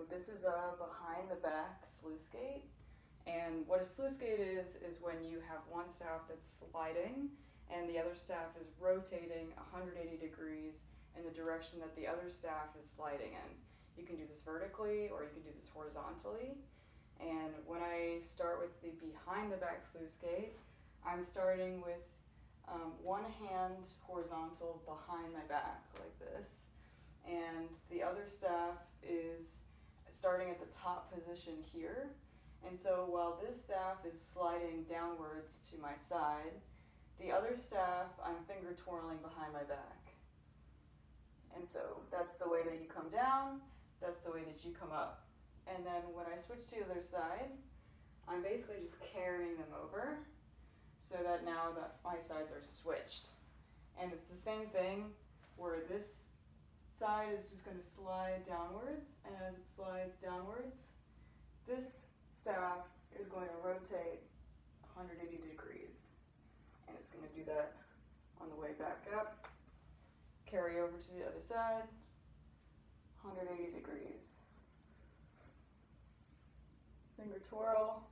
this is a behind the back Sluicegate. And what a Sluicegate is when you have one staff that's sliding and the other staff is rotating 180 degrees in the direction that the other staff is sliding in. You can do this vertically or you can do this horizontally. And when I start with the behind the back Sluicegate, I'm starting with one hand horizontal behind my back like this. And the other staff is starting at the top position here. And so while this staff is sliding downwards to my side, the other staff I'm finger twirling behind my back. And so that's the way that you come down, that's the way that you come up. And then when I switch to the other side, I'm basically just carrying them over so that now that my sides are switched. And it's the same thing where this side is just going to slide downwards, and as it slides downwards, this staff is going to rotate 180 degrees. And it's going to do that on the way back up, carry over to the other side, 180 degrees. Finger twirl,